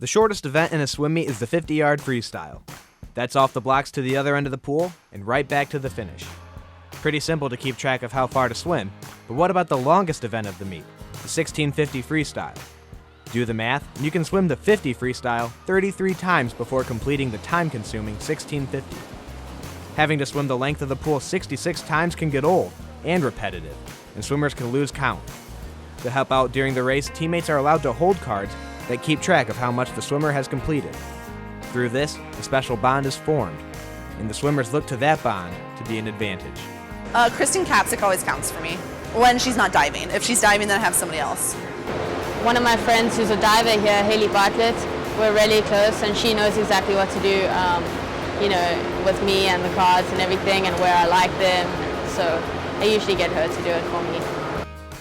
The shortest event in a swim meet is the 50-yard freestyle. That's off the blocks to the other end of the pool and right back to the finish. Pretty simple to keep track of how far to swim, but what about the longest event of the meet, the 1650 freestyle? Do the math, and you can swim the 50 freestyle 33 times before completing the time-consuming 1650. Having to swim the length of the pool 66 times can get old and repetitive, and swimmers can lose count. To help out during the race, teammates are allowed to hold cards that keep track of how much the swimmer has completed. Through this, a special bond is formed, and the swimmers look to that bond to be an advantage. Kristen Kapsick always counts for me when she's not diving. If she's diving, then I have somebody else. One of my friends who's a diver here, Haley Bartlett, we're really close, and she knows exactly what to do, with me and the cards and everything, and where I like them. So I usually get her to do it for me.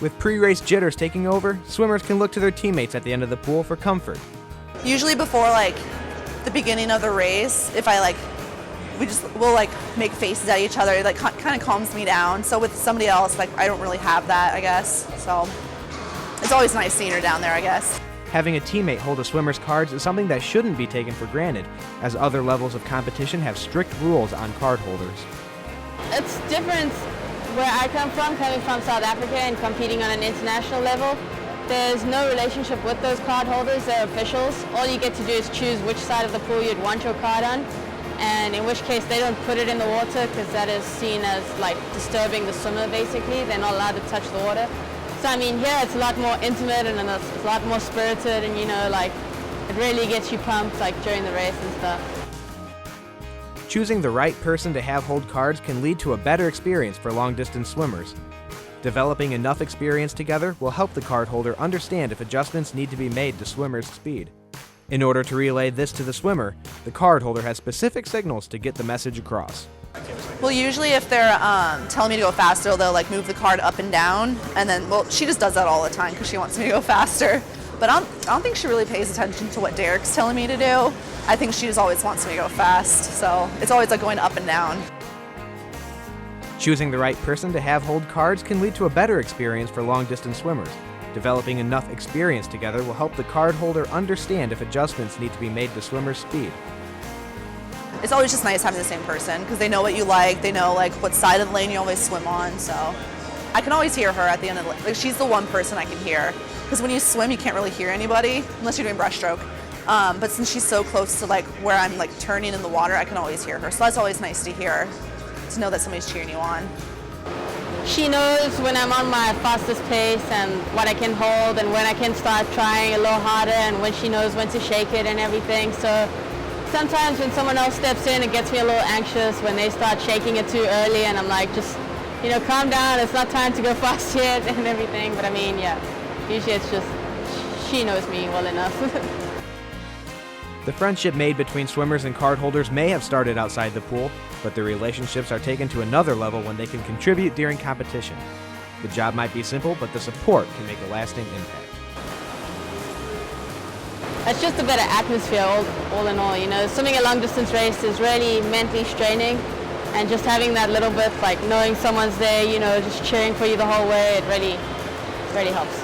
With pre-race jitters taking over, swimmers can look to their teammates at the end of the pool for comfort. Usually before the beginning of the race, if we'll make faces at each other, it kind of calms me down. So with somebody else, I don't really have that, I guess. So it's always nice seeing her down there, I guess. Having a teammate hold a swimmer's cards is something that shouldn't be taken for granted, as other levels of competition have strict rules on card holders. It's different where I come from, coming from South Africa and competing on an international level. There's no relationship with those card holders, they're officials. All you get to do is choose which side of the pool you'd want your card on, and in which case they don't put it in the water because that is seen as disturbing the swimmer basically. They're not allowed to touch the water. So here it's a lot more intimate and it's a lot more spirited, and it really gets you pumped during the race and stuff. Choosing the right person to have hold cards can lead to a better experience for long-distance swimmers. Developing enough experience together will help the card holder understand if adjustments need to be made to swimmer's speed. In order to relay this to the swimmer, the card holder has specific signals to get the message across. Well, usually if they're telling me to go faster, they'll move the card up and down, and then, she just does that all the time because she wants me to go faster. But I don't think she really pays attention to what Derek's telling me to do. I think she just always wants me to go fast, so it's always going up and down. Choosing the right person to have hold cards can lead to a better experience for long-distance swimmers. Developing enough experience together will help the card holder understand if adjustments need to be made to swimmer's speed. It's always just nice having the same person because they know what you like, they know what side of the lane you always swim on, so I can always hear her at the end of the she's the one person I can hear. Because when you swim, you can't really hear anybody unless you're doing breaststroke. But since she's so close to where I'm turning in the water, I can always hear her. So that's always nice to hear, to know that somebody's cheering you on. She knows when I'm on my fastest pace and what I can hold and when I can start trying a little harder, and when she knows when to shake it and everything. So sometimes when someone else steps in, it gets me a little anxious when they start shaking it too early, and I'm just, calm down, it's not time to go fast yet and everything. But usually it's just, she knows me well enough. The friendship made between swimmers and card holders may have started outside the pool, but the relationships are taken to another level when they can contribute during competition. The job might be simple, but the support can make a lasting impact. It's just a better atmosphere all in all. Swimming a long distance race is really mentally straining, and just having that little bit, knowing someone's there, just cheering for you the whole way, it really helps.